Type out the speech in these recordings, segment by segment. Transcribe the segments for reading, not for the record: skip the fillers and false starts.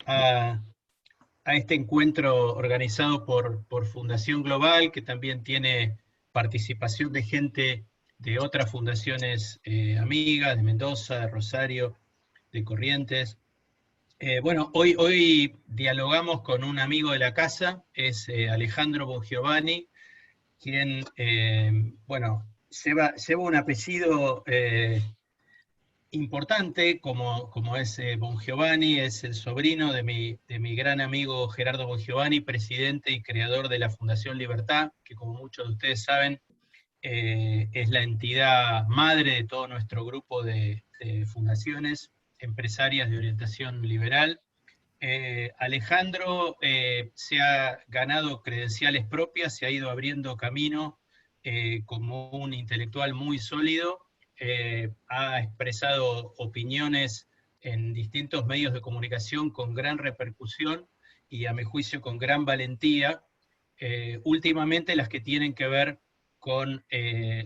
a, a este encuentro organizado por Fundación Global, que también tiene participación de gente de otras fundaciones amigas, de Mendoza, de Rosario, de Corrientes. Bueno, hoy dialogamos con un amigo de la casa, es Alejandro Bongiovanni, quien, bueno, lleva un apellido importante como es Bongiovanni, es el sobrino de mi gran amigo Gerardo Bongiovanni, presidente y creador de la Fundación Libertad, que como muchos de ustedes saben, es la entidad madre de todo nuestro grupo de fundaciones empresarias de orientación liberal. Alejandro se ha ganado credenciales propias, se ha ido abriendo camino como un intelectual muy sólido, ha expresado opiniones en distintos medios de comunicación con gran repercusión y a mi juicio con gran valentía, últimamente las que tienen que ver con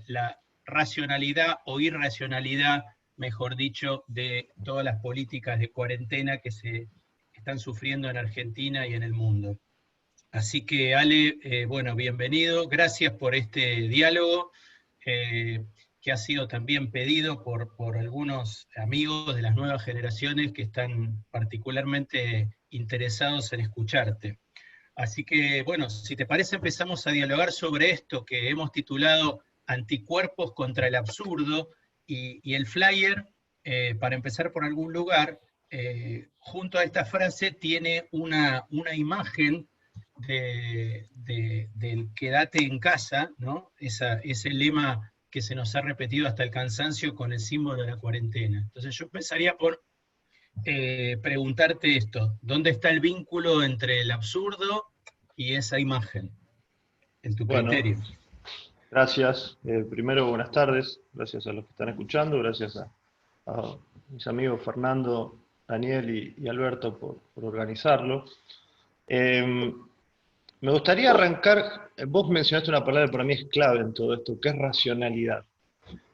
la racionalidad o irracionalidad, mejor dicho, de todas las políticas de cuarentena que se están sufriendo en Argentina y en el mundo. Así que Ale, bueno, bienvenido, gracias por este diálogo que ha sido también pedido por algunos amigos de las nuevas generaciones que están particularmente interesados en escucharte. Así que, bueno, si te parece empezamos a dialogar sobre esto que hemos titulado Anticuerpos contra el absurdo y el flyer, para empezar por algún lugar, junto a esta frase tiene una imagen del quédate en casa, ¿no? Ese lema que se nos ha repetido hasta el cansancio con el símbolo de la cuarentena. Entonces yo empezaría por preguntarte esto, ¿dónde está el vínculo entre el absurdo y esa imagen, en tu Bueno, criterio? gracias. Primero, buenas tardes. Gracias a los que están escuchando. Gracias a mis amigos Fernando, Daniel y Alberto por organizarlo. Me gustaría arrancar, vos mencionaste una palabra que para mí es clave en todo esto, que es racionalidad.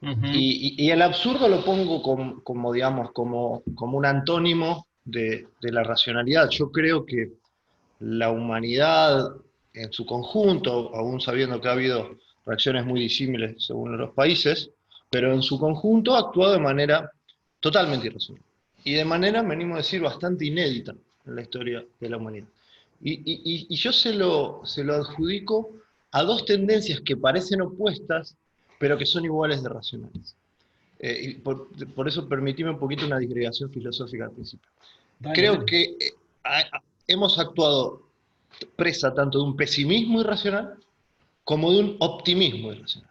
Ujú. Y el absurdo lo pongo como digamos, como un antónimo de la racionalidad. Yo creo que la humanidad en su conjunto, aún sabiendo que ha habido reacciones muy disímiles según los países, pero en su conjunto ha actuado de manera totalmente irracional. Y de manera, venimos a decir, bastante inédita en la historia de la humanidad. Y yo se lo adjudico a dos tendencias que parecen opuestas, pero que son iguales de racionales. Y por eso permitime un poquito una disgregación filosófica al principio. Dale, Creo dale. que hemos actuado presa tanto de un pesimismo irracional como de un optimismo irracional.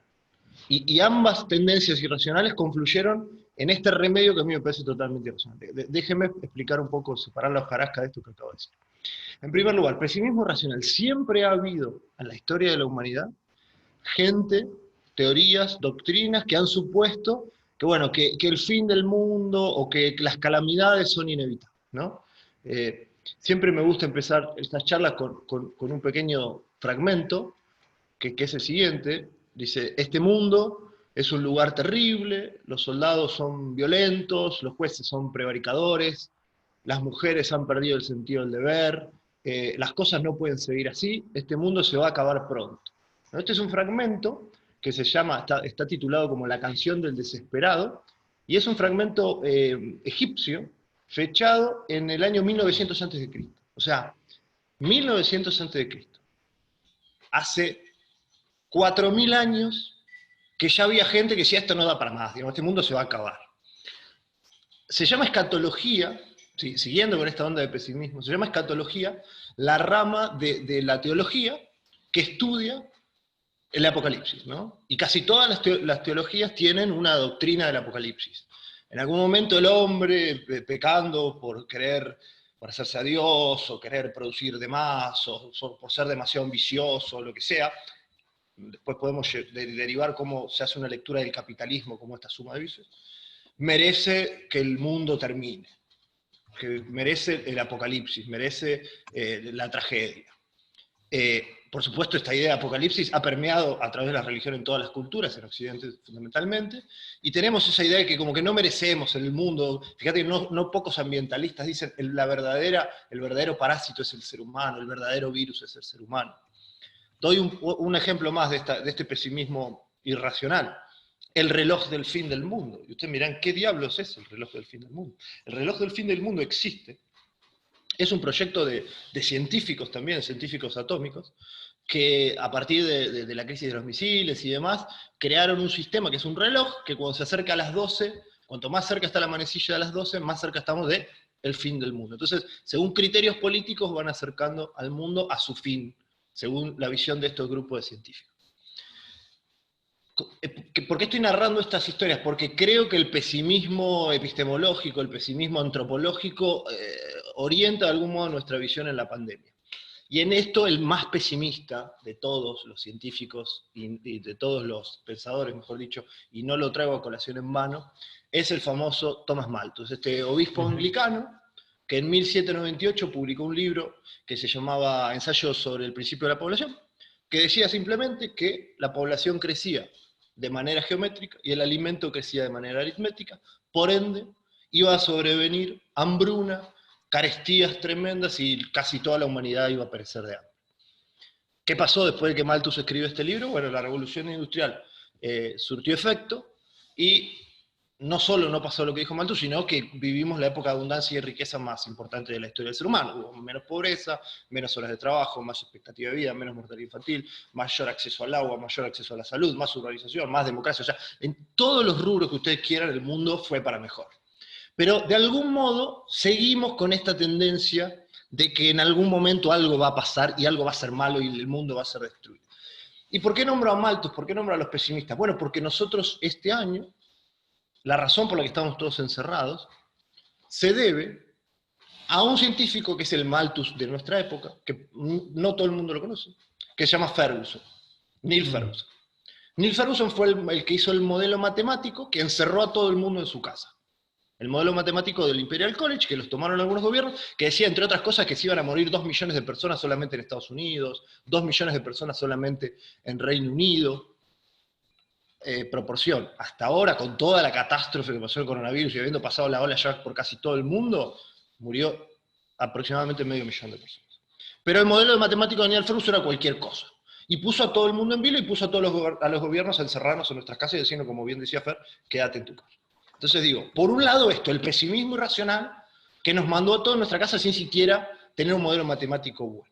Y ambas tendencias irracionales confluyeron en este remedio que a mí me parece totalmente irracional. Déjeme explicar un poco, separar la hojarasca de esto que acabo de decir. En primer lugar, pesimismo irracional. Siempre ha habido en la historia de la humanidad gente, teorías, doctrinas que han supuesto que, bueno, que el fin del mundo o que las calamidades son inevitables, ¿no? Siempre me gusta empezar estas charlas con un pequeño fragmento, que es el siguiente. Dice, este mundo es un lugar terrible, los soldados son violentos, los jueces son prevaricadores, las mujeres han perdido el sentido del deber, las cosas no pueden seguir así, este mundo se va a acabar pronto. Este es un fragmento que se llama, está titulado como La canción del desesperado, y es un fragmento egipcio, fechado en el año 1900 a.C. O sea, 1900 a.C. Hace 4000 años que ya había gente que decía esto no da para más, digamos, este mundo se va a acabar. Se llama escatología, sí, siguiendo con esta onda de pesimismo, se llama escatología la rama de la teología que estudia el apocalipsis, ¿no? Y casi todas las teologías tienen una doctrina del apocalipsis. En algún momento el hombre, pecando por querer parecerse a Dios, o querer producir de más, o por ser demasiado ambicioso, o lo que sea, después podemos derivar cómo se hace una lectura del capitalismo como esta suma de vicios, merece que el mundo termine, que merece el apocalipsis, merece la tragedia. Por supuesto, esta idea de apocalipsis ha permeado a través de la religión en todas las culturas, en Occidente fundamentalmente, y tenemos esa idea de que como que no merecemos el mundo. Fíjate que no pocos ambientalistas dicen el verdadero parásito es el ser humano, el verdadero virus es el ser humano. Doy un ejemplo más de este pesimismo irracional. El reloj del fin del mundo. Y ustedes mirán, ¿qué diablos es el reloj del fin del mundo? El reloj del fin del mundo existe. Es un proyecto de científicos también, científicos atómicos, que a partir de la crisis de los misiles y demás, crearon un sistema que es un reloj, que cuando se acerca a las 12, cuanto más cerca está la manecilla de las 12, más cerca estamos del fin del mundo. Entonces, según criterios políticos, van acercando al mundo a su fin, según la visión de estos grupos de científicos. ¿Por qué estoy narrando estas historias? Porque creo que el pesimismo epistemológico, el pesimismo antropológico, orienta de algún modo nuestra visión en la pandemia. Y en esto el más pesimista de todos los científicos y de todos los pensadores, mejor dicho, y no lo traigo a colación en vano, es el famoso Thomas Malthus, este obispo anglicano que en 1798 publicó un libro que se llamaba Ensayos sobre el principio de la población, que decía simplemente que la población crecía de manera geométrica y el alimento crecía de manera aritmética, por ende iba a sobrevenir hambruna, carestías tremendas y casi toda la humanidad iba a perecer de hambre. ¿Qué pasó después de que Malthus escribió este libro? Bueno, la revolución industrial surtió efecto y no solo no pasó lo que dijo Malthus, sino que vivimos la época de abundancia y riqueza más importante de la historia del ser humano. Hubo menos pobreza, menos horas de trabajo, más expectativa de vida, menos mortalidad infantil, mayor acceso al agua, mayor acceso a la salud, más urbanización, más democracia. O sea, en todos los rubros que ustedes quieran, el mundo fue para mejor. Pero de algún modo seguimos con esta tendencia de que en algún momento algo va a pasar y algo va a ser malo y el mundo va a ser destruido. ¿Y por qué nombro a Malthus? ¿Por qué nombro a los pesimistas? Bueno, porque nosotros este año, la razón por la que estamos todos encerrados, se debe a un científico que es el Malthus de nuestra época, que no todo el mundo lo conoce, que se llama Ferguson, Neil Ferguson. Neil Ferguson fue el que hizo el modelo matemático que encerró a todo el mundo en su casa. El modelo matemático del Imperial College, que los tomaron algunos gobiernos, que decía, entre otras cosas, que se iban a morir 2 millones de personas solamente en Estados Unidos, 2 millones de personas solamente en Reino Unido. Proporción. Hasta ahora, con toda la catástrofe que pasó el coronavirus y habiendo pasado la ola ya por casi todo el mundo, murió aproximadamente medio millón de personas. Pero el modelo de matemático de Neil Ferguson era cualquier cosa. Y puso a todo el mundo en vilo y puso a todos los gobiernos a encerrarnos en nuestras casas y diciendo, como bien decía Fer, quédate en tu casa. Entonces digo, por un lado esto, el pesimismo irracional que nos mandó a toda nuestra casa sin siquiera tener un modelo matemático bueno.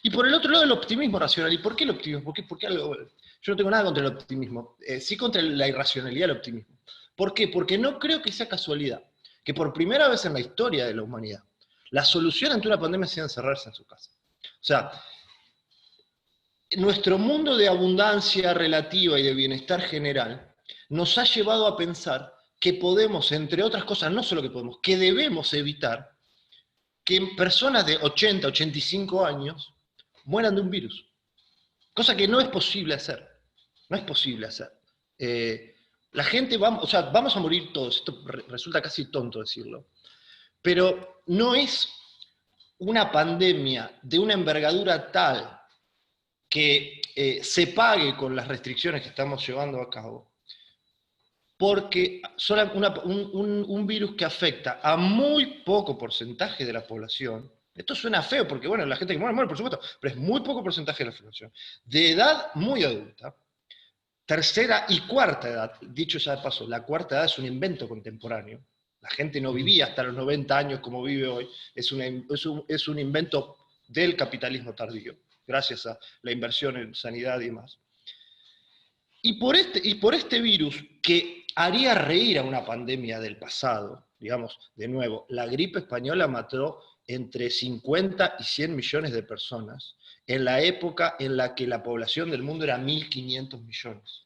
Y por el otro lado el optimismo racional. ¿Y por qué el optimismo? ¿Por qué algo? Yo no tengo nada contra el optimismo, sí contra la irracionalidad del optimismo. ¿Por qué? Porque no creo que sea casualidad que por primera vez en la historia de la humanidad la solución ante una pandemia sea encerrarse en su casa. O sea, nuestro mundo de abundancia relativa y de bienestar general nos ha llevado a pensar que podemos, entre otras cosas, no solo que podemos, que debemos evitar que personas de 80, 85 años mueran de un virus. Cosa que no es posible hacer. No es posible hacer. La gente, vamos a morir todos, esto resulta casi tonto decirlo, pero no es una pandemia de una envergadura tal que se pague con las restricciones que estamos llevando a cabo, porque un virus que afecta a muy poco porcentaje de la población, esto suena feo, porque bueno, la gente que muere, por supuesto, pero es muy poco porcentaje de la población, de edad muy adulta, tercera y cuarta edad, dicho ya de paso, la cuarta edad es un invento contemporáneo, la gente no vivía hasta los 90 años como vive hoy, es un invento del capitalismo tardío, gracias a la inversión en sanidad y demás. Y por este virus que haría reír a una pandemia del pasado, digamos, de nuevo, la gripe española mató entre 50 y 100 millones de personas, en la época en la que la población del mundo era 1.500 millones.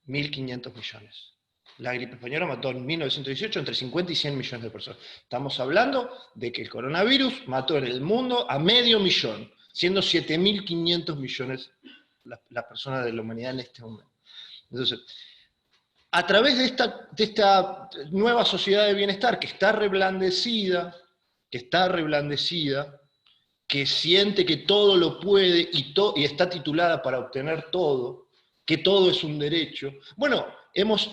1.500 millones. La gripe española mató en 1918 entre 50 y 100 millones de personas. Estamos hablando de que el coronavirus mató en el mundo a 500.000, siendo 7.500 millones las personas de la humanidad en este momento. Entonces, a través de esta nueva sociedad de bienestar que está reblandecida, que siente que todo lo puede y está titulada para obtener todo, que todo es un derecho. Bueno,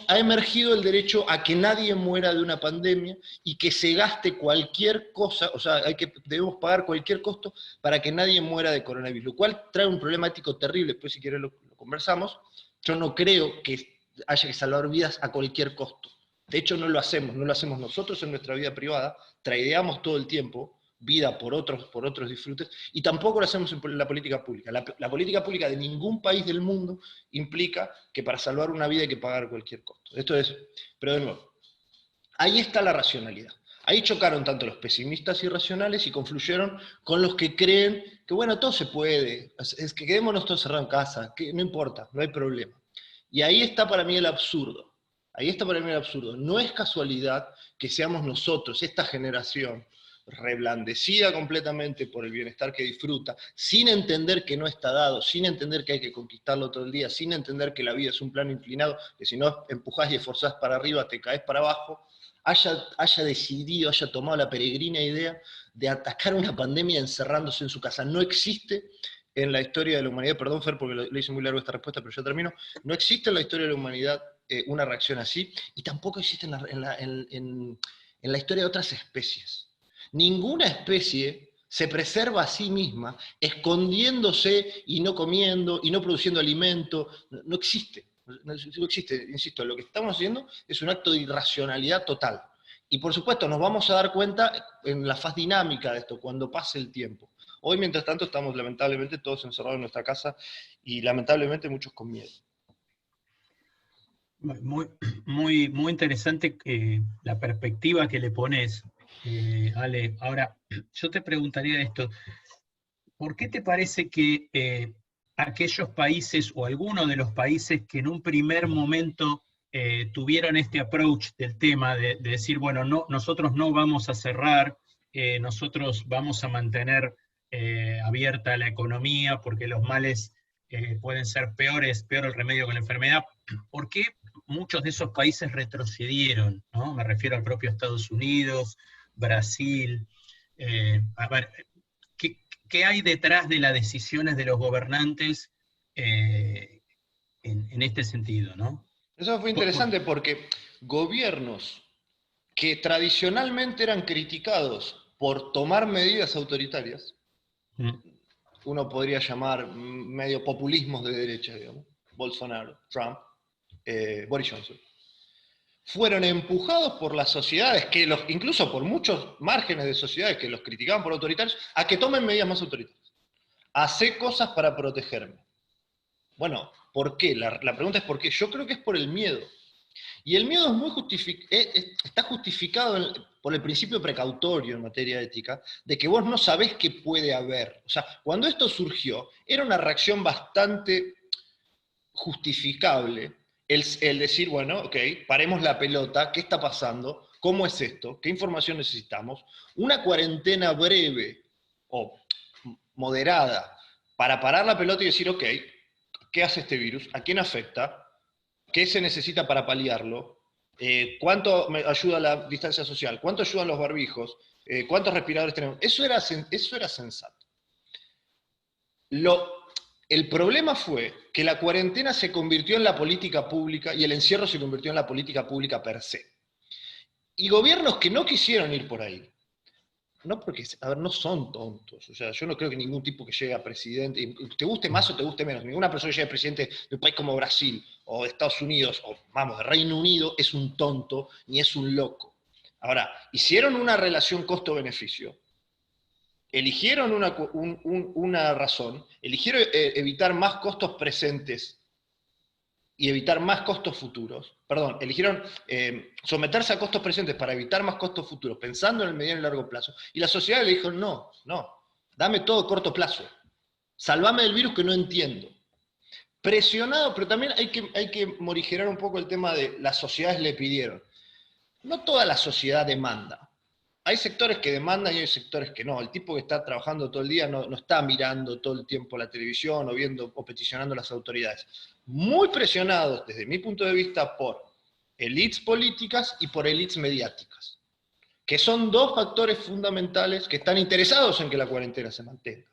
ha emergido el derecho a que nadie muera de una pandemia y que se gaste cualquier cosa, o sea, debemos pagar cualquier costo para que nadie muera de coronavirus, lo cual trae un problema ético terrible, después si quieres lo conversamos. Yo no creo que haya que salvar vidas a cualquier costo. De hecho, no lo hacemos nosotros en nuestra vida privada, tradeamos todo el tiempo, vida por otros disfrutes, y tampoco lo hacemos en la política pública. La política pública de ningún país del mundo implica que para salvar una vida hay que pagar cualquier costo. Pero de nuevo, ahí está la racionalidad. Ahí chocaron tanto los pesimistas irracionales y confluyeron con los que creen que, bueno, todo se puede, es que quedémonos todos cerrados en casa, que no importa, no hay problema. Y ahí está para mí el absurdo. Ahí está para mí el absurdo. No es casualidad que seamos nosotros, esta generación, reblandecida completamente por el bienestar que disfruta, sin entender que no está dado, sin entender que hay que conquistarlo todo el día, sin entender que la vida es un plano inclinado, que si no empujás y esforzás para arriba, te caes para abajo, haya decidido, haya tomado la peregrina idea de atacar una pandemia encerrándose en su casa. No existe en la historia de la humanidad, perdón Fer, porque le hice muy largo esta respuesta, pero ya termino, no existe en la historia de la humanidad una reacción así, y tampoco existe en la historia de otras especies. Ninguna especie se preserva a sí misma escondiéndose y no comiendo y no produciendo alimento. No existe. No existe, insisto, lo que estamos haciendo es un acto de irracionalidad total. Y por supuesto nos vamos a dar cuenta en la faz dinámica de esto, cuando pase el tiempo. Hoy, mientras tanto, estamos lamentablemente todos encerrados en nuestra casa y lamentablemente muchos con miedo. Muy interesante la perspectiva que le pones, Ale. Ahora, yo te preguntaría esto, ¿por qué te parece que aquellos países o algunos de los países que en un primer momento tuvieron este approach del tema de decir, bueno, no, nosotros no vamos a cerrar, nosotros vamos a mantener abierta la economía porque los males pueden ser peores, peor el remedio que la enfermedad? ¿Por qué muchos de esos países retrocedieron? ¿No? Me refiero al propio Estados Unidos, Brasil. A ver, ¿qué hay detrás de las decisiones de los gobernantes en este sentido, ¿no? Eso fue interesante porque gobiernos que tradicionalmente eran criticados por tomar medidas autoritarias, uno podría llamar medio populismos de derecha, digamos, Bolsonaro, Trump, Boris Johnson, fueron empujados por las sociedades, incluso por muchos márgenes de sociedades que los criticaban por autoritarios, a que tomen medidas más autoritarias. Hacer cosas para protegerme. Bueno, ¿por qué? La pregunta es ¿por qué? Yo creo que es por el miedo. Y el miedo está justificado por el principio precautorio en materia ética, de que vos no sabés qué puede haber. O sea, cuando esto surgió, era una reacción bastante justificable el decir, bueno, ok, paremos la pelota, ¿qué está pasando? ¿Cómo es esto? ¿Qué información necesitamos? Una cuarentena breve o moderada para parar la pelota y decir, ok, ¿qué hace este virus? ¿A quién afecta? ¿Qué se necesita para paliarlo? ¿Cuánto me ayuda la distancia social? ¿Cuánto ayudan los barbijos? ¿Cuántos respiradores tenemos? Eso era sensato. El problema fue que la cuarentena se convirtió en la política pública y el encierro se convirtió en la política pública per se. Y gobiernos que no quisieron ir por ahí, no porque, a ver, no son tontos, o sea, yo no creo que ningún tipo que llegue a presidente, te guste más o te guste menos, ninguna persona que llegue a presidente de un país como Brasil, o de Estados Unidos, o vamos, de Reino Unido, es un tonto, ni es un loco. Ahora, hicieron una relación costo-beneficio, eligieron una razón, eligieron evitar más costos presentes y evitar más costos futuros, perdón, eligieron someterse a costos presentes para evitar más costos futuros, pensando en el mediano y largo plazo, y la sociedad le dijo, no, dame todo corto plazo, salvame del virus que no entiendo. Presionado, pero también hay que morigerar un poco el tema de las sociedades le pidieron. No toda la sociedad demanda. Hay sectores que demandan y hay sectores que no. El tipo que está trabajando todo el día no está mirando todo el tiempo la televisión o viendo o peticionando a las autoridades. Muy presionados, desde mi punto de vista, por élites políticas y por élites mediáticas. que son dos factores fundamentales que están interesados en que la cuarentena se mantenga.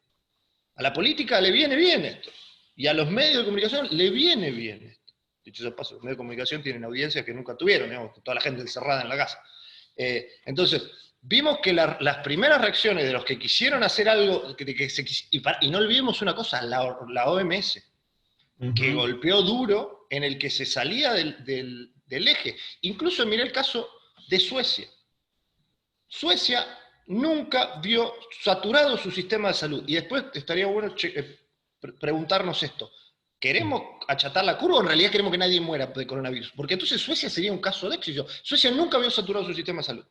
A la política le viene bien esto, y a los medios de comunicación le viene bien esto. Dicho sea paso, los medios de comunicación tienen audiencias que nunca tuvieron, digamos, toda la gente encerrada en la casa. Entonces, vimos que las primeras reacciones de los que quisieron hacer algo, y no olvidemos una cosa, la OMS, que golpeó duro, en el que se salía del eje. Incluso miré el caso de Suecia. Suecia nunca vio saturado su sistema de salud. Y después estaría bueno preguntarnos esto. ¿Queremos achatar la curva o en realidad queremos que nadie muera de coronavirus? Porque entonces Suecia sería un caso de éxito. Suecia nunca vio saturado su sistema de salud.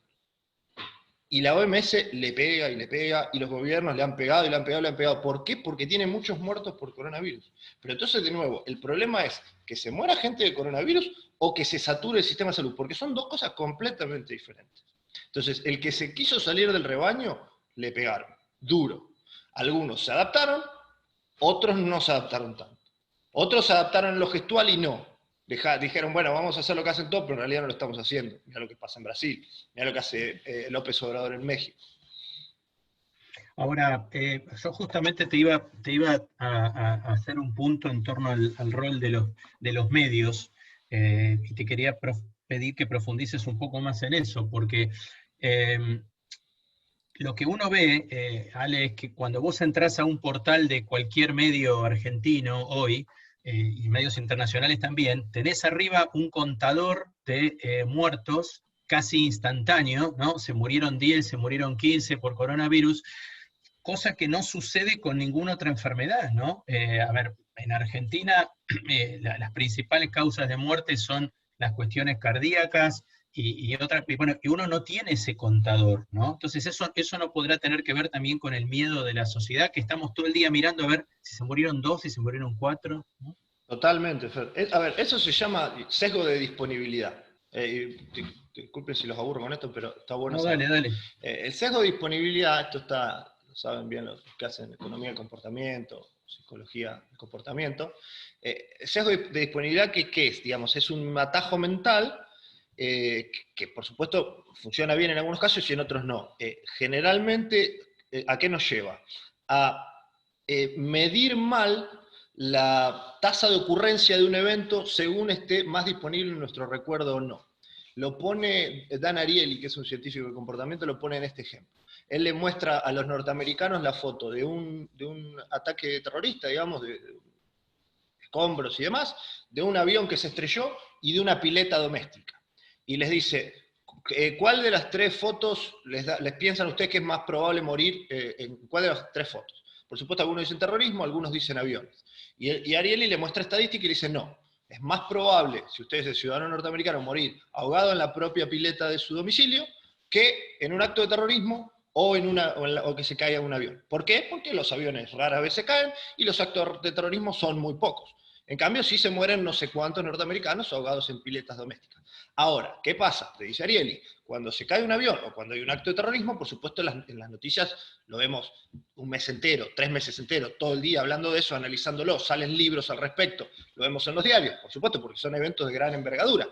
Y la OMS le pega, y los gobiernos le han pegado, y le han pegado, le han pegado. ¿Por qué? Porque tiene muchos muertos por coronavirus. Pero entonces, de nuevo, el problema es que se muera gente de coronavirus o que se sature el sistema de salud, porque son dos cosas completamente diferentes. Entonces, el que se quiso salir del rebaño, le pegaron, duro. Algunos se adaptaron, otros no se adaptaron tanto. Otros se adaptaron en lo gestual y no. Dijeron, bueno, vamos a hacer lo que hacen todos, pero en realidad no lo estamos haciendo. Mira lo que pasa en Brasil, mira lo que hace López Obrador en México. Ahora, yo justamente te iba a hacer un punto en torno al rol de los medios, y te quería pedir que profundices un poco más en eso, porque lo que uno ve, Ale, es que cuando vos entrás a un portal de cualquier medio argentino hoy, y medios internacionales también, tenés arriba un contador de muertos casi instantáneo, ¿no? Se murieron 10, se murieron 15 por coronavirus, cosa que no sucede con ninguna otra enfermedad, ¿no? A ver, en Argentina las principales causas de muerte son las cuestiones cardíacas y uno no tiene ese contador, ¿no? Entonces eso no podrá tener que ver también con el miedo de la sociedad, que estamos todo el día mirando a ver si se murieron 2, si se murieron 4, ¿no? Totalmente, Fer. A ver, eso se llama sesgo de disponibilidad. Disculpen si los aburro con esto, pero está bueno No, saber. dale. El sesgo de disponibilidad, esto está, lo saben bien los que hacen economía del comportamiento, psicología del comportamiento. El sesgo de disponibilidad, ¿qué es? Digamos, es un atajo mental que por supuesto funciona bien en algunos casos y en otros no. Generalmente, ¿a qué nos lleva? A medir mal la tasa de ocurrencia de un evento según esté más disponible en nuestro recuerdo o no. Lo pone Dan Ariely, que es un científico del comportamiento, lo pone en este ejemplo. Él le muestra a los norteamericanos la foto de un ataque terrorista, digamos, de escombros y demás, de un avión que se estrelló y de una pileta doméstica. Y les dice, ¿cuál de las tres fotos les piensan ustedes que es más probable morir en cuál de las tres fotos? Por supuesto, algunos dicen terrorismo, algunos dicen aviones. Y Ariely le muestra estadística y le dice, no, es más probable, si usted es el ciudadano norteamericano, morir ahogado en la propia pileta de su domicilio que en un acto de terrorismo o que se caiga un avión. ¿Por qué? Porque los aviones rara vez se caen y los actos de terrorismo son muy pocos. En cambio, sí se mueren no sé cuántos norteamericanos ahogados en piletas domésticas. Ahora, ¿qué pasa? Te dice Ariely, cuando se cae un avión o cuando hay un acto de terrorismo, por supuesto en las noticias lo vemos un mes entero, 3 meses enteros, todo el día hablando de eso, analizándolo, salen libros al respecto, lo vemos en los diarios, por supuesto, porque son eventos de gran envergadura.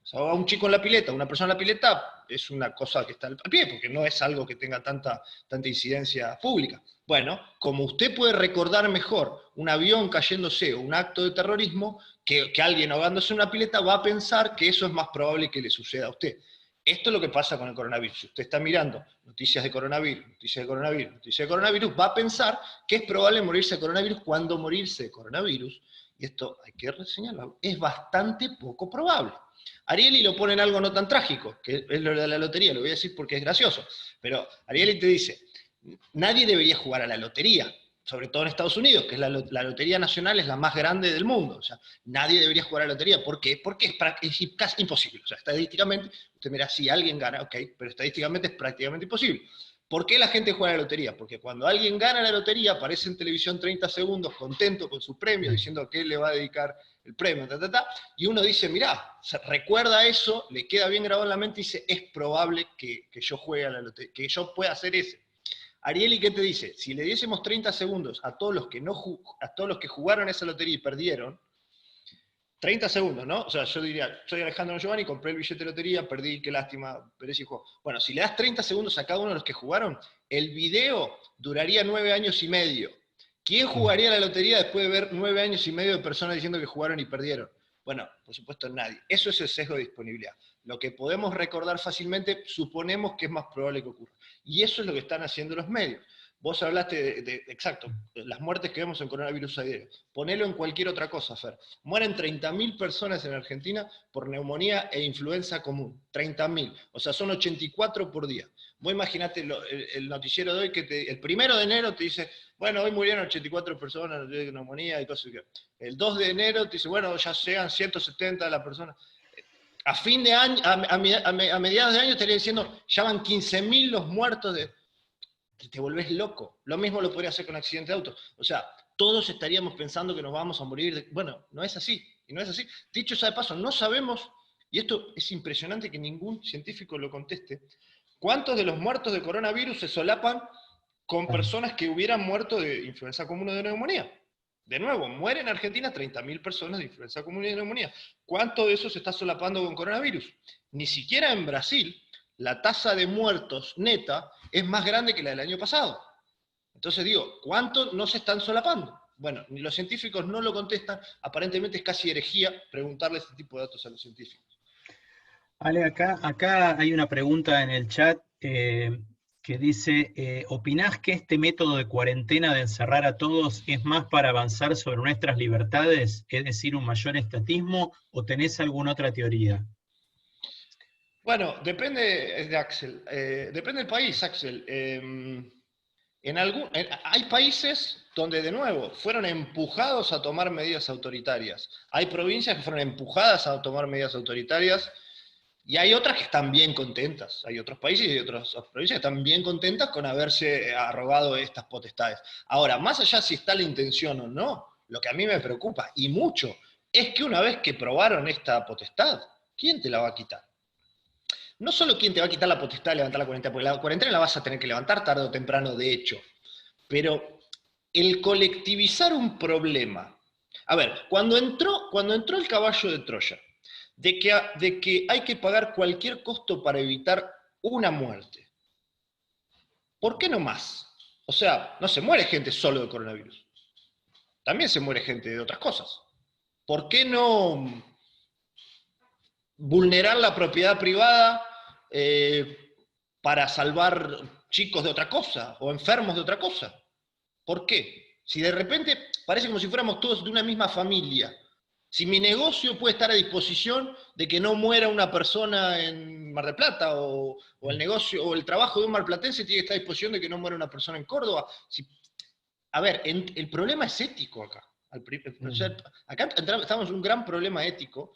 Se ahoga un chico en la pileta, una persona en la pileta, es una cosa que está al pie, porque no es algo que tenga tanta incidencia pública. Bueno, como usted puede recordar mejor un avión cayéndose o un acto de terrorismo, que alguien ahogándose en una pileta va a pensar que eso es más probable que le suceda a usted. Esto es lo que pasa con el coronavirus. Si usted está mirando noticias de coronavirus, noticias de coronavirus, noticias de coronavirus, va a pensar que es probable morirse de coronavirus cuando morirse de coronavirus, y esto hay que reseñarlo, es bastante poco probable. Ariely lo pone en algo no tan trágico, que es lo de la lotería, lo voy a decir porque es gracioso, pero Ariely te dice, nadie debería jugar a la lotería, sobre todo en Estados Unidos, que es la lotería nacional es la más grande del mundo. O sea, nadie debería jugar a la lotería. ¿Por qué? Porque es casi imposible. O sea, estadísticamente, usted mira, si alguien gana, ok, pero estadísticamente es prácticamente imposible. ¿Por qué la gente juega a la lotería? Porque cuando alguien gana la lotería, aparece en televisión 30 segundos contento con su premio, diciendo a qué le va a dedicar el premio, y uno dice, mirá, recuerda eso, le queda bien grabado en la mente y dice, es probable que yo juegue a la lotería, que yo pueda hacer ese. Ariely, ¿qué te dice? Si le diésemos 30 segundos a todos los que jugaron esa lotería y perdieron, 30 segundos, ¿no? O sea, yo diría, soy Alejandro Giovanni, compré el billete de lotería, perdí, qué lástima, pero ese juego. Bueno, si le das 30 segundos a cada uno de los que jugaron, el video duraría 9 años y medio. ¿Quién jugaría la lotería después de ver 9 años y medio de personas diciendo que jugaron y perdieron? Bueno, por supuesto nadie. Eso es el sesgo de disponibilidad. Lo que podemos recordar fácilmente, suponemos que es más probable que ocurra. Y eso es lo que están haciendo los medios. Vos hablaste exacto, las muertes que vemos en coronavirus aéreo. Ponelo en cualquier otra cosa, Fer. Mueren 30.000 personas en Argentina por neumonía e influenza común. 30.000. O sea, son 84 por día. Vos imaginate el noticiero de hoy que el 1 de enero te dice, bueno, hoy murieron 84 personas de neumonía y cosas así. El 2 de enero te dice, bueno, ya llegan 170 de las personas. A fin de año, a mediados de año estaría diciendo, ya van 15.000 los muertos de... Te volvés loco. Lo mismo lo podría hacer con accidente de auto. O sea, todos estaríamos pensando que nos vamos a morir. Bueno, no es así. Y no es así. Dicho sea de paso, no sabemos, y esto es impresionante que ningún científico lo conteste, cuántos de los muertos de coronavirus se solapan con personas que hubieran muerto de influenza común o de neumonía. De nuevo, mueren en Argentina 30.000 personas de influenza común y de neumonía. ¿Cuánto de eso se está solapando con coronavirus? Ni siquiera en Brasil la tasa de muertos neta es más grande que la del año pasado. Entonces digo, ¿cuánto no se están solapando? Bueno, ni los científicos no lo contestan, aparentemente es casi herejía preguntarle este tipo de datos a los científicos. Ale, acá hay una pregunta en el chat que dice, ¿opinás que este método de cuarentena de encerrar a todos es más para avanzar sobre nuestras libertades, es decir, un mayor estatismo, o tenés alguna otra teoría? Bueno, depende de Axel. Depende del país, Axel. Hay países donde, de nuevo, fueron empujados a tomar medidas autoritarias. Hay provincias que fueron empujadas a tomar medidas autoritarias y hay otras que están bien contentas. Hay otros países y otras provincias que están bien contentas con haberse arrogado estas potestades. Ahora, más allá si está la intención o no, lo que a mí me preocupa, y mucho, es que una vez que probaron esta potestad, ¿quién te la va a quitar? No solo quién te va a quitar la potestad de levantar la cuarentena, porque la cuarentena la vas a tener que levantar tarde o temprano, de hecho, pero el colectivizar un problema. A ver, cuando entró el caballo de Troya, de que hay que pagar cualquier costo para evitar una muerte, ¿por qué no más? O sea, no se muere gente solo de coronavirus, también se muere gente de otras cosas. ¿Por qué no vulnerar la propiedad privada para salvar chicos de otra cosa o enfermos de otra cosa? ¿Por qué? Si de repente parece como si fuéramos todos de una misma familia, si mi negocio puede estar a disposición de que no muera una persona en Mar del Plata, o el negocio o el trabajo de un marplatense tiene que estar a disposición de que no muera una persona en Córdoba. A ver, el problema es ético acá. O sea, acá estamos en un gran problema ético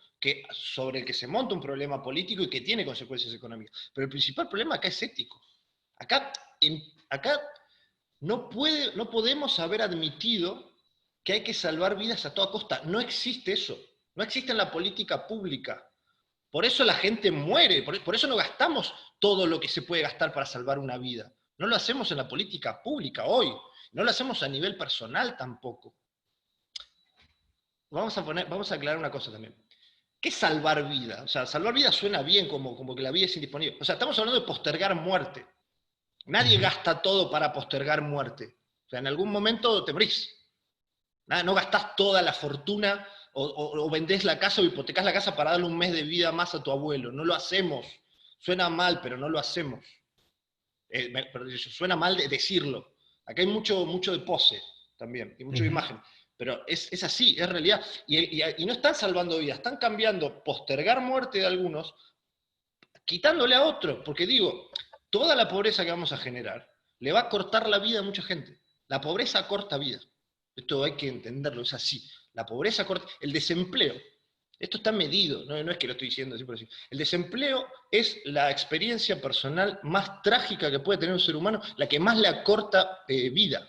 sobre el que se monta un problema político y que tiene consecuencias económicas. Pero el principal problema acá es ético. Acá no podemos haber admitido que hay que salvar vidas a toda costa. No existe eso. No existe en la política pública. Por eso la gente muere. Por eso no gastamos todo lo que se puede gastar para salvar una vida. No lo hacemos en la política pública hoy. No lo hacemos a nivel personal tampoco. Vamos a aclarar una cosa también. ¿Qué es salvar vida? O sea, salvar vida suena bien, como que la vida es indisponible. O sea, estamos hablando de postergar muerte. Nadie gasta todo para postergar muerte. O sea, en algún momento te morís. No gastás toda la fortuna o vendés la casa o hipotecás la casa para darle un mes de vida más a tu abuelo. No lo hacemos. Suena mal, pero no lo hacemos. Suena mal decirlo. Acá hay mucho de pose también, y mucho de imagen. Pero es así, es realidad. Y no están salvando vidas, están cambiando postergar muerte de algunos, quitándole a otros. Porque digo, toda la pobreza que vamos a generar le va a cortar la vida a mucha gente. La pobreza corta vida. Esto hay que entenderlo, es así. La pobreza corta, el desempleo. Esto está medido, no es que lo estoy diciendo así por así. El desempleo es la experiencia personal más trágica que puede tener un ser humano, la que más le acorta vida.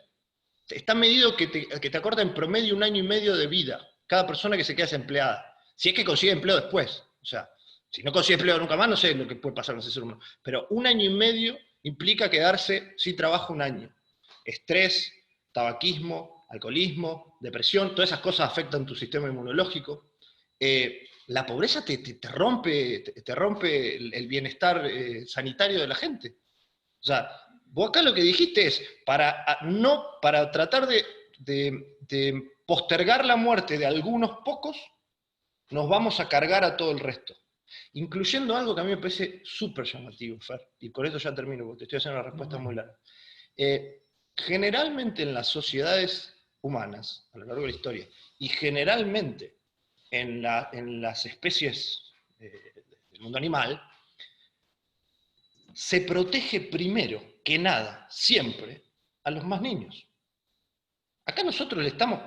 Está medido que te acorta en promedio 1 año y medio de vida, cada persona que se queda desempleada. Si es que consigue empleo después. O sea, si no consigue empleo nunca más, no sé lo que puede pasar con ese ser humano. Pero 1 año y medio implica quedarse sin trabajo 1 año. Estrés, tabaquismo, alcoholismo, depresión, todas esas cosas afectan tu sistema inmunológico. la pobreza te rompe el bienestar sanitario de la gente. O sea, vos acá lo que dijiste es, para tratar de postergar la muerte de algunos pocos, nos vamos a cargar a todo el resto. Incluyendo algo que a mí me parece súper llamativo, Fer, y con esto ya termino, porque te estoy haciendo una respuesta muy larga. Generalmente en las sociedades humanas, a lo largo de la historia, y generalmente en las especies del mundo animal, se protege primero que nada, siempre, a los más niños. Acá nosotros le estamos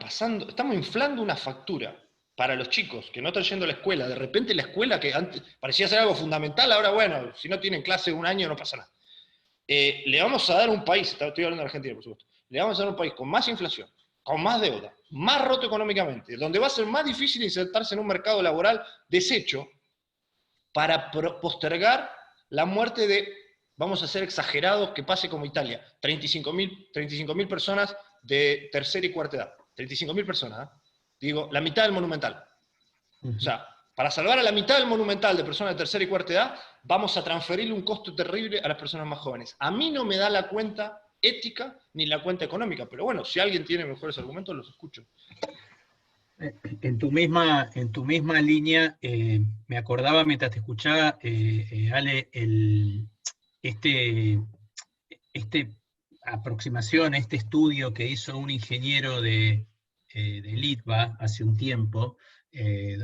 inflando una factura para los chicos que no están yendo a la escuela. De repente la escuela, que antes parecía ser algo fundamental, ahora bueno, si no tienen clase un año no pasa nada. Le vamos a dar un país, estoy hablando de Argentina por supuesto, le vamos a dar un país con más inflación, con más deuda, más roto económicamente, donde va a ser más difícil insertarse en un mercado laboral deshecho para postergar la muerte de, vamos a ser exagerados, que pase como Italia, 35.000 personas de tercera y cuarta edad. 35.000 personas, ¿eh? Digo, la mitad del Monumental. O sea, para salvar a la mitad del Monumental de personas de tercera y cuarta edad, vamos a transferirle un costo terrible a las personas más jóvenes. A mí no me da la cuenta ética ni la cuenta económica, pero bueno, si alguien tiene mejores argumentos, los escucho. En tu misma línea, me acordaba mientras te escuchaba, Ale, este aproximación, este estudio que hizo un ingeniero de Litva hace un tiempo,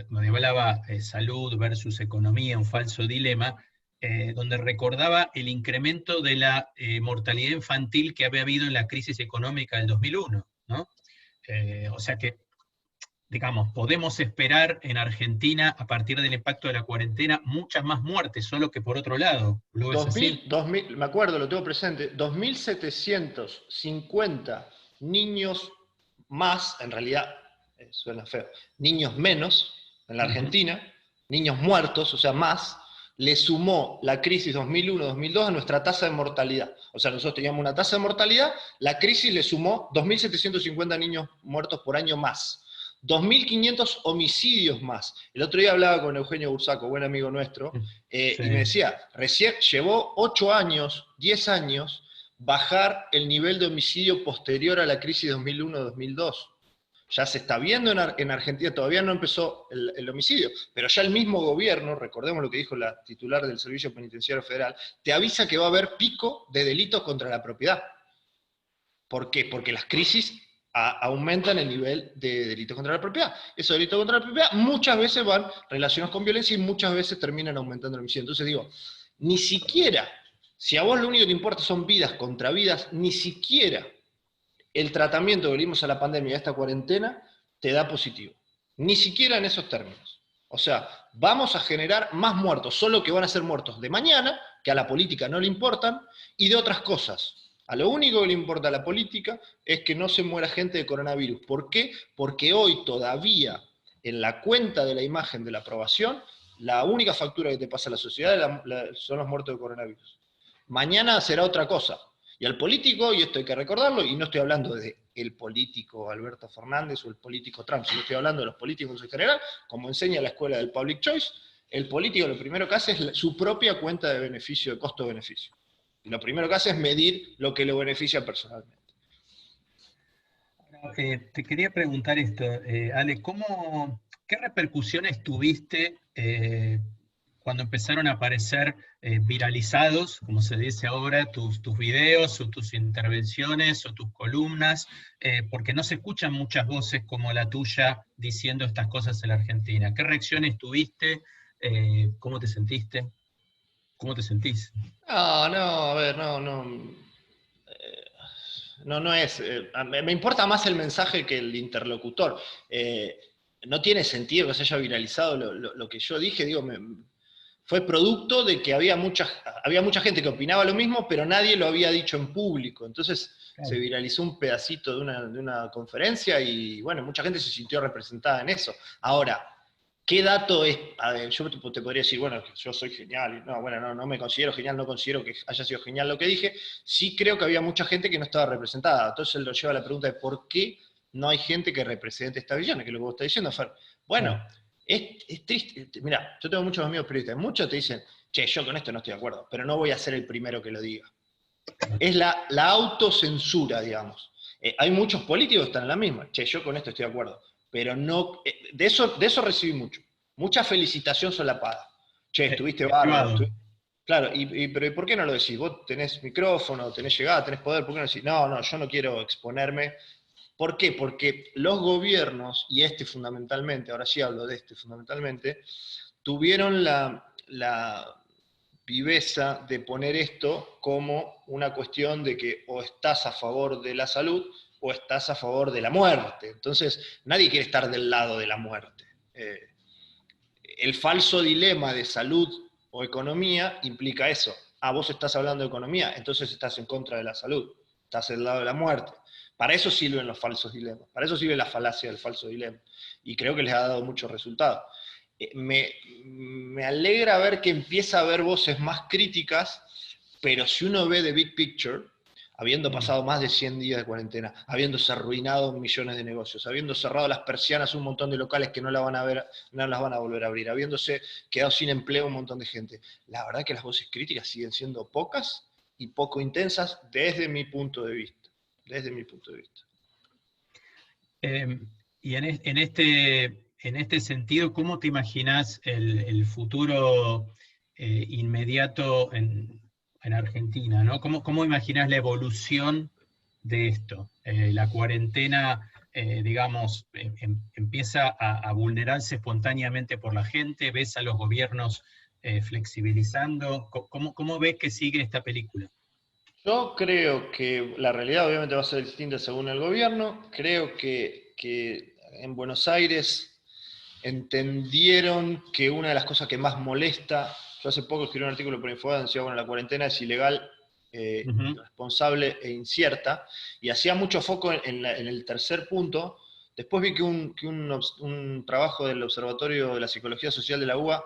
donde hablaba salud versus economía, un falso dilema, donde recordaba el incremento de la mortalidad infantil que había habido en la crisis económica del 2001, ¿no? O sea que, digamos, podemos esperar en Argentina, a partir del impacto de la cuarentena, muchas más muertes, solo que por otro lado. ¿Lo ves así? 2000, me acuerdo, lo tengo presente, 2.750 niños más, en realidad, suena feo, niños menos en la Argentina, niños muertos, o sea, más, le sumó la crisis 2001-2002 a nuestra tasa de mortalidad. O sea, nosotros teníamos una tasa de mortalidad, la crisis le sumó 2.750 niños muertos por año más. 2.500 homicidios más. El otro día hablaba con Eugenio Bursaco, buen amigo nuestro, sí. Y me decía, recién llevó 8 años, 10 años, bajar el nivel de homicidio posterior a la crisis 2001-2002. Ya se está viendo en Argentina, todavía no empezó el homicidio, pero ya el mismo gobierno, recordemos lo que dijo la titular del Servicio Penitenciario Federal, te avisa que va a haber pico de delitos contra la propiedad. ¿Por qué? Porque las crisis aumentan el nivel de delitos contra la propiedad. Esos delitos contra la propiedad muchas veces van relacionados con violencia y muchas veces terminan aumentando el homicidio. Entonces digo, ni siquiera, si a vos lo único que te importa son vidas contra vidas, ni siquiera el tratamiento que le dimos a la pandemia y a esta cuarentena te da positivo. Ni siquiera en esos términos. O sea, vamos a generar más muertos, solo que van a ser muertos de mañana, que a la política no le importan, y de otras cosas. A lo único que le importa a la política es que no se muera gente de coronavirus. ¿Por qué? Porque hoy todavía, en la cuenta de la imagen de la aprobación, la única factura que te pasa a la sociedad son los muertos de coronavirus. Mañana será otra cosa. Y al político, y esto hay que recordarlo, y no estoy hablando de el político Alberto Fernández o el político Trump, sino estoy hablando de los políticos en general, como enseña la escuela del Public Choice, el político lo primero que hace es su propia cuenta de beneficio, de costo-beneficio. Y lo primero que hace es medir lo que le beneficia personalmente. Te quería preguntar esto, Ale, ¿qué repercusiones tuviste cuando empezaron a aparecer viralizados, como se dice ahora, tus videos o tus intervenciones o tus columnas? Porque no se escuchan muchas voces como la tuya diciendo estas cosas en la Argentina. ¿Qué reacciones tuviste? ¿Cómo te sentiste? ¿Cómo te sentís? No, a ver, no es. Me importa más el mensaje que el interlocutor. No tiene sentido que se haya viralizado lo que yo dije, digo, fue producto de que había mucha gente que opinaba lo mismo, pero nadie lo había dicho en público. Entonces se viralizó un pedacito de una conferencia y bueno, mucha gente se sintió representada en eso. Ahora, ¿qué dato es? A ver, yo te podría decir, bueno, yo soy genial. No, bueno, no me considero genial, no considero que haya sido genial lo que dije. Sí creo que había mucha gente que no estaba representada. Entonces lo lleva a la pregunta de por qué no hay gente que represente estas visiones, que es lo que vos estás diciendo, Fer. Bueno, Es triste. Mirá, yo tengo muchos amigos periodistas, muchos te dicen, che, yo con esto no estoy de acuerdo, pero no voy a ser el primero que lo diga. Es la autocensura, digamos. Hay muchos políticos que están en la misma, che, yo con esto estoy de acuerdo, pero no, de eso recibí mucho. Mucha felicitación solapada. Che, estuviste bárbaro. Privado. Claro, pero ¿y por qué no lo decís? Vos tenés micrófono, tenés llegada, tenés poder, ¿por qué no decís? No, yo no quiero exponerme. ¿Por qué? Porque los gobiernos, y este fundamentalmente, ahora sí hablo de este fundamentalmente, tuvieron la viveza de poner esto como una cuestión de que o estás a favor de la salud o estás a favor de la muerte. Entonces, nadie quiere estar del lado de la muerte. El falso dilema de salud o economía implica eso. Ah, vos estás hablando de economía, entonces estás en contra de la salud, estás del lado de la muerte. Para eso sirven los falsos dilemas, para eso sirve la falacia del falso dilema. Y creo que les ha dado muchos resultados. Me alegra ver que empieza a haber voces más críticas, pero si uno ve the big picture, habiendo pasado más de 100 días de cuarentena, habiéndose arruinado millones de negocios, habiendo cerrado las persianas un montón de locales que no las van a volver a abrir, habiéndose quedado sin empleo un montón de gente, la verdad que las voces críticas siguen siendo pocas y poco intensas desde mi punto de vista. Desde mi punto de vista. Y en este sentido, ¿cómo te imaginas el futuro inmediato en Argentina, ¿no? ¿Cómo imaginás la evolución de esto? La cuarentena, digamos, empieza a vulnerarse espontáneamente por la gente, ves a los gobiernos flexibilizando. ¿Cómo ves que sigue esta película? Yo creo que la realidad obviamente va a ser distinta según el gobierno. Creo que en Buenos Aires entendieron que una de las cosas que más molesta, yo hace poco escribí un artículo por Infobae, decía, bueno, la cuarentena es ilegal, irresponsable e incierta, y hacía mucho foco en el tercer punto. Después vi que un trabajo del Observatorio de la Psicología Social de la UBA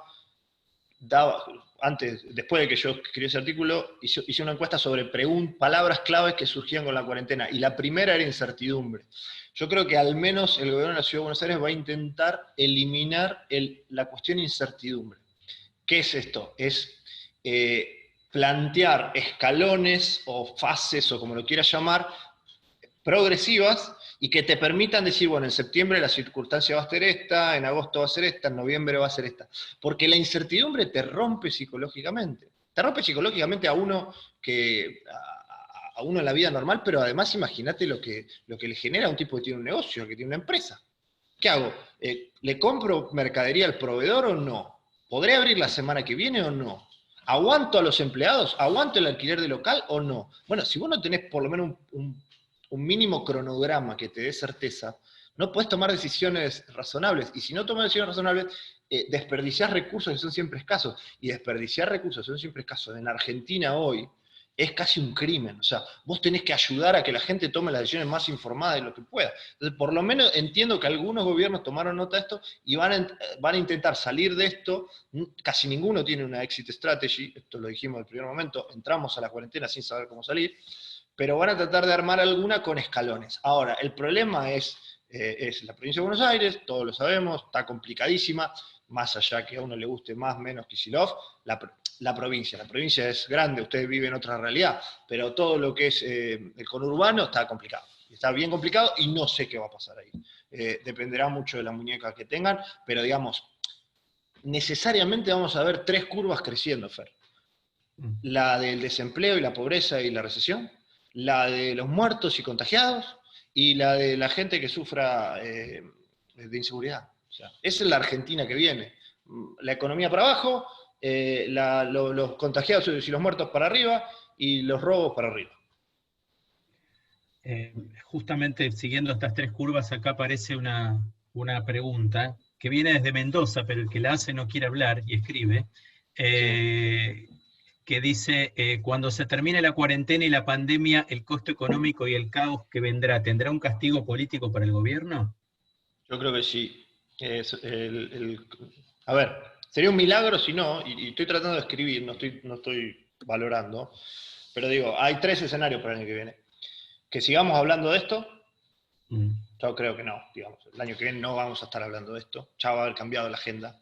después de que yo escribí ese artículo, hice una encuesta sobre palabras claves que surgían con la cuarentena, y la primera era incertidumbre. Yo creo que al menos el gobierno de la Ciudad de Buenos Aires va a intentar eliminar la cuestión incertidumbre. ¿Qué es esto? Es plantear escalones o fases, o como lo quieras llamar, progresivas, y que te permitan decir, bueno, en septiembre la circunstancia va a ser esta, en agosto va a ser esta, en noviembre va a ser esta. Porque la incertidumbre te rompe psicológicamente. Te rompe psicológicamente a uno en la vida normal, pero además imagínate lo que le genera a un tipo que tiene un negocio, que tiene una empresa. ¿Qué hago? ¿Le compro mercadería al proveedor o no? ¿Podré abrir la semana que viene o no? ¿Aguanto a los empleados? ¿Aguanto el alquiler de local o no? Bueno, si vos no tenés por lo menos un mínimo cronograma que te dé certeza, no puedes tomar decisiones razonables. Y si no tomas decisiones razonables, desperdiciás recursos que son siempre escasos. Y desperdiciar recursos que son siempre escasos en Argentina hoy es casi un crimen. O sea, vos tenés que ayudar a que la gente tome las decisiones más informadas de lo que pueda. Entonces, por lo menos entiendo que algunos gobiernos tomaron nota de esto y van a intentar salir de esto. Casi ninguno tiene una exit strategy, esto lo dijimos en el primer momento, entramos a la cuarentena sin saber cómo salir, pero van a tratar de armar alguna con escalones. Ahora, el problema es la provincia de Buenos Aires, todos lo sabemos, está complicadísima, más allá que a uno le guste más, menos Kicillof, la provincia es grande, ustedes viven otra realidad, pero todo lo que es el conurbano está complicado. Está bien complicado y no sé qué va a pasar ahí. Dependerá mucho de la muñeca que tengan, pero digamos, necesariamente vamos a ver tres curvas creciendo, Fer. La del desempleo y la pobreza y la recesión, la de los muertos y contagiados, y la de la gente que sufra de inseguridad. O sea, esa es la Argentina que viene. La economía para abajo, los contagiados y los muertos para arriba, y los robos para arriba. Justamente siguiendo estas tres curvas, acá aparece una pregunta que viene desde Mendoza, pero el que la hace no quiere hablar y escribe. Sí. Que dice, cuando se termine la cuarentena y la pandemia, el costo económico y el caos que vendrá, ¿tendrá un castigo político para el gobierno? Yo creo que sí. A ver, sería un milagro si no, y estoy tratando de escribir, no estoy valorando, pero digo, hay tres escenarios para el año que viene. Que sigamos hablando de esto, Mm. Yo creo que no, digamos. El año que viene no vamos a estar hablando de esto. Ya va a haber cambiado la agenda.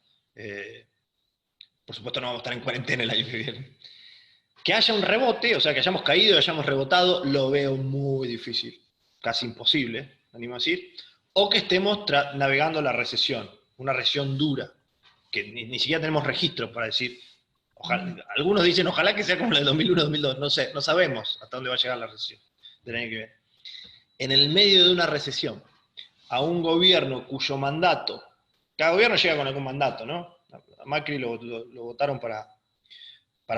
Por supuesto no vamos a estar en cuarentena el año que viene. Que haya un rebote, o sea, que hayamos caído y hayamos rebotado, lo veo muy difícil. Casi imposible, me animo a decir. O que estemos navegando la recesión. Una recesión dura. Que ni siquiera tenemos registro para decir. Ojalá, algunos dicen, ojalá que sea como la del 2001-2002. No sé, no sabemos hasta dónde va a llegar la recesión del año que viene. En el medio de una recesión, a un gobierno cuyo mandato, cada gobierno llega con algún mandato, ¿no? A Macri lo votaron para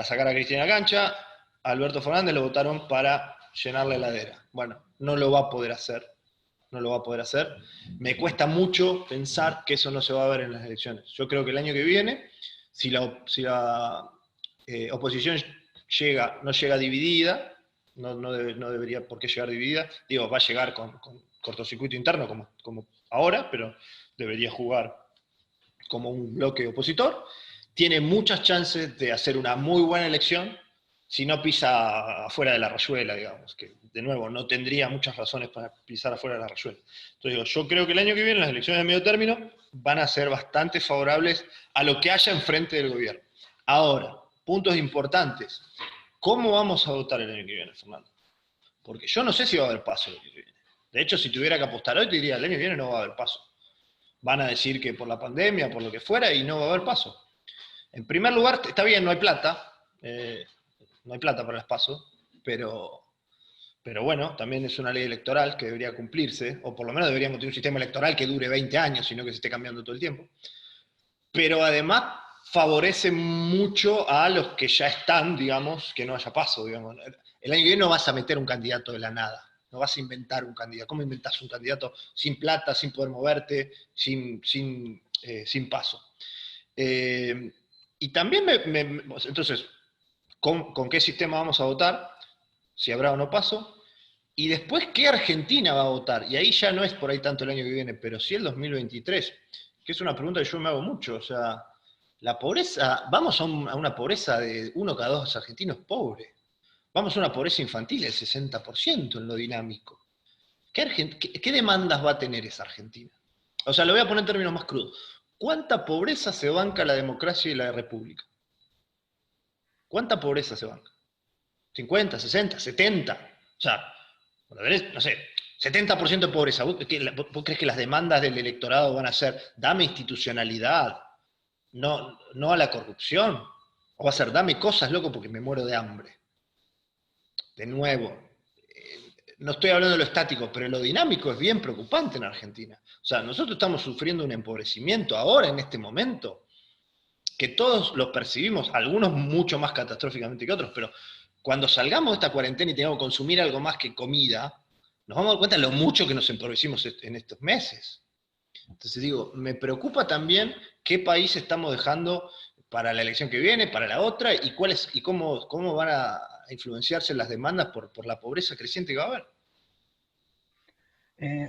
sacar a Cristina Cancha, a Alberto Fernández lo votaron para llenar la heladera. Bueno, no lo va a poder hacer, no lo va a poder hacer. Me cuesta mucho pensar que eso no se va a ver en las elecciones. Yo creo que el año que viene, si la oposición no llega dividida, no debería por qué llegar dividida, digo, va a llegar con cortocircuito interno como ahora, pero debería jugar como un bloque opositor, tiene muchas chances de hacer una muy buena elección si no pisa afuera de la rayuela, digamos, que de nuevo no tendría muchas razones para pisar afuera de la rayuela. Entonces digo, yo creo que el año que viene las elecciones de medio término van a ser bastante favorables a lo que haya enfrente del gobierno. Ahora, puntos importantes. ¿Cómo vamos a votar el año que viene, Fernando? Porque yo no sé si va a haber paso el año que viene. De hecho, si tuviera que apostar hoy, te diría, el año que viene no va a haber paso. Van a decir que por la pandemia, por lo que fuera, y no va a haber paso. En primer lugar, está bien, no hay plata, no hay plata para el paso, pero bueno, también es una ley electoral que debería cumplirse, o por lo menos deberíamos tener un sistema electoral que dure 20 años, sino que se esté cambiando todo el tiempo. Pero además favorece mucho a los que ya están, digamos, que no haya paso, digamos. El año que viene no vas a meter un candidato de la nada, no vas a inventar un candidato. ¿Cómo inventás un candidato sin plata, sin poder moverte, sin paso? Y también entonces, ¿con qué sistema vamos a votar? Si habrá o no paso. Y después, ¿qué Argentina va a votar? Y ahí ya no es por ahí tanto el año que viene, pero sí el 2023, que es una pregunta que yo me hago mucho. O sea, la pobreza, vamos a una pobreza de 1 cada 2 argentinos pobres. Vamos a una pobreza infantil del 60% en lo dinámico. ¿Qué demandas va a tener esa Argentina? O sea, lo voy a poner en términos más crudos. ¿Cuánta pobreza se banca la democracia y la república? ¿Cuánta pobreza se banca? ¿50, 60, 70? O sea, no sé, 70% de pobreza. ¿Vos crees que las demandas del electorado van a ser dame institucionalidad, no a la corrupción? ¿O va a ser dame cosas, loco, porque me muero de hambre? De nuevo, no estoy hablando de lo estático, pero lo dinámico es bien preocupante en Argentina. O sea, nosotros estamos sufriendo un empobrecimiento ahora, en este momento, que todos los percibimos, algunos mucho más catastróficamente que otros, pero cuando salgamos de esta cuarentena y tengamos que consumir algo más que comida, nos vamos a dar cuenta de lo mucho que nos empobrecimos en estos meses. Entonces digo, me preocupa también qué país estamos dejando para la elección que viene, para la otra, y cómo van a influenciarse las demandas por la pobreza creciente que va a haber.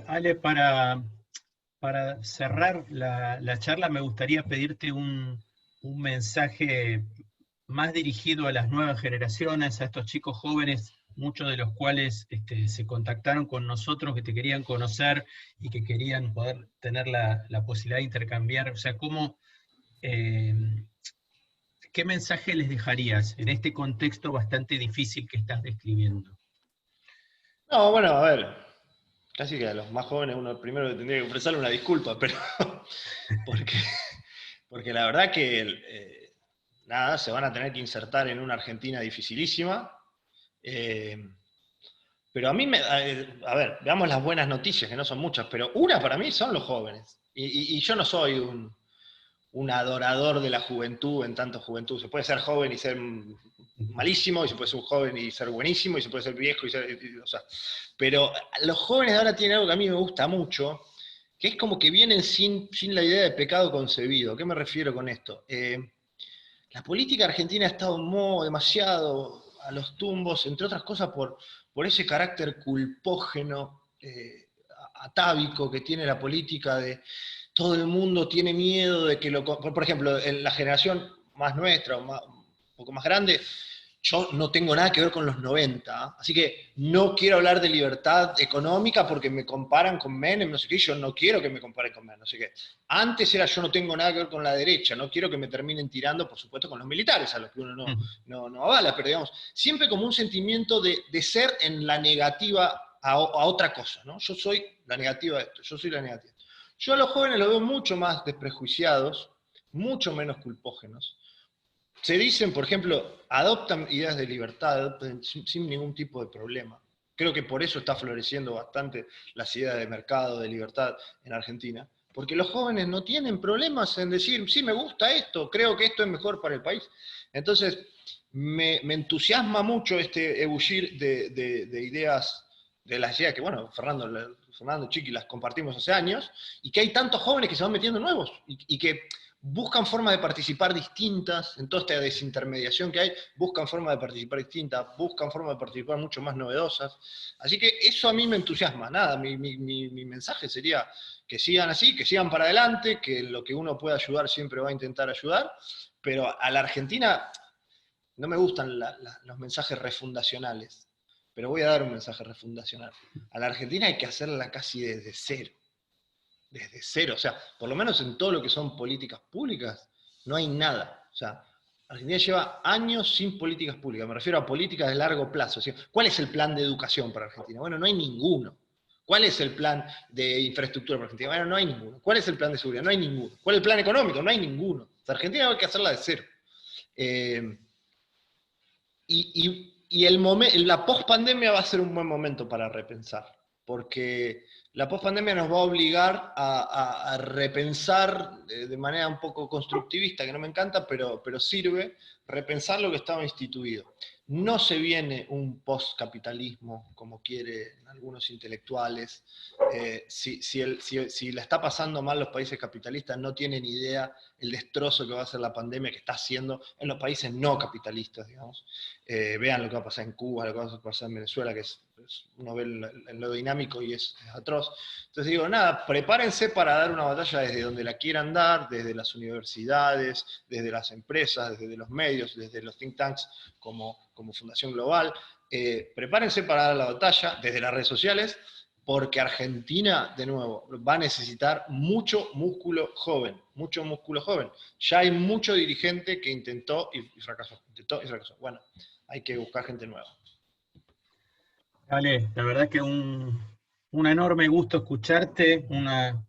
Ale, para cerrar la charla, me gustaría pedirte un mensaje más dirigido a las nuevas generaciones, a estos chicos jóvenes, muchos de los cuales se contactaron con nosotros, que te querían conocer y que querían poder tener la posibilidad de intercambiar. O sea, eh, ¿qué mensaje les dejarías en este contexto bastante difícil que estás describiendo? No, bueno, a ver, casi que a los más jóvenes uno primero le tendría que ofrecerle una disculpa, pero porque, porque la verdad que nada, se van a tener que insertar en una Argentina dificilísima. Pero a mí, a ver, veamos las buenas noticias, que no son muchas, pero una para mí son los jóvenes. Y yo no soy un adorador de la juventud en tanto juventud. Se puede ser joven y ser malísimo, y se puede ser un joven y ser buenísimo, y se puede ser viejo y ser... o sea, pero los jóvenes de ahora tienen algo que a mí me gusta mucho, que es como que vienen sin la idea de pecado concebido. ¿A qué me refiero con esto? La política argentina ha estado demasiado a los tumbos, entre otras cosas por ese carácter culpógeno, atávico que tiene la política de todo el mundo tiene miedo de que por ejemplo, en la generación más nuestra, un poco más grande, yo no tengo nada que ver con los 90, así que no quiero hablar de libertad económica porque me comparan con Menem, no sé qué, yo no quiero que me comparen con Menem, no sé qué. Antes era yo no tengo nada que ver con la derecha, no quiero que me terminen tirando, por supuesto, con los militares, a los que uno no avala, pero digamos, siempre como un sentimiento de ser en la negativa a otra cosa, ¿no? Yo soy la negativa de esto, yo soy la negativa. Yo a los jóvenes los veo mucho más desprejuiciados, mucho menos culpógenos. Se dicen, por ejemplo, adoptan ideas de libertad, adoptan sin ningún tipo de problema. Creo que por eso está floreciendo bastante las ideas de mercado, de libertad en Argentina, porque los jóvenes no tienen problemas en decir, sí, me gusta esto, creo que esto es mejor para el país. Entonces, me entusiasma mucho este ebullir de ideas, de las ideas que, bueno, Fernando Chiqui las compartimos hace años, y que hay tantos jóvenes que se van metiendo nuevos, y que buscan formas de participar distintas, en toda esta desintermediación que hay, buscan formas de participar distintas, buscan formas de participar mucho más novedosas. Así que eso a mí me entusiasma. Nada, mi mensaje sería que sigan así, que sigan para adelante, que lo que uno pueda ayudar siempre va a intentar ayudar, pero a la Argentina no me gustan los mensajes refundacionales, pero voy a dar un mensaje refundacional. A la Argentina hay que hacerla casi desde cero. Desde cero, o sea, por lo menos en todo lo que son políticas públicas, no hay nada. O sea, Argentina lleva años sin políticas públicas, me refiero a políticas de largo plazo. O sea, ¿cuál es el plan de educación para Argentina? Bueno, no hay ninguno. ¿Cuál es el plan de infraestructura para Argentina? Bueno, no hay ninguno. ¿Cuál es el plan de seguridad? No hay ninguno. ¿Cuál es el plan económico? No hay ninguno. O sea, Argentina hay que hacerla de cero. La post-pandemia va a ser un buen momento para repensar, porque la post-pandemia nos va a obligar a repensar de manera un poco constructivista, que no me encanta, pero sirve, repensar lo que estaba instituido. No se viene un post-capitalismo, como quieren algunos intelectuales. Si la está pasando mal los países capitalistas, no tienen idea el destrozo que va a hacer la pandemia que está haciendo en los países no capitalistas, digamos. Vean lo que va a pasar en Cuba, lo que va a pasar en Venezuela, que uno ve lo dinámico y es atroz. Entonces digo, nada, prepárense para dar una batalla desde donde la quieran dar, desde las universidades, desde las empresas, desde los medios, desde los think tanks como Fundación Global. Prepárense para dar la batalla desde las redes sociales, porque Argentina, de nuevo, va a necesitar mucho músculo joven, mucho músculo joven. Ya hay mucho dirigente que intentó y fracasó, Bueno, hay que buscar gente nueva. Ale, la verdad que un enorme gusto escucharte, un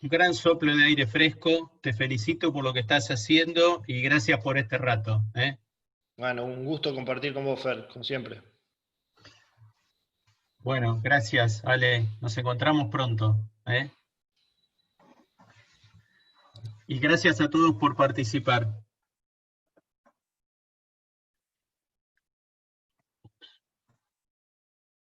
gran soplo de aire fresco. Te felicito por lo que estás haciendo y gracias por este rato. Bueno, un gusto compartir con vos, Fer, como siempre. Bueno, gracias, Ale. Nos encontramos pronto. Y gracias a todos por participar.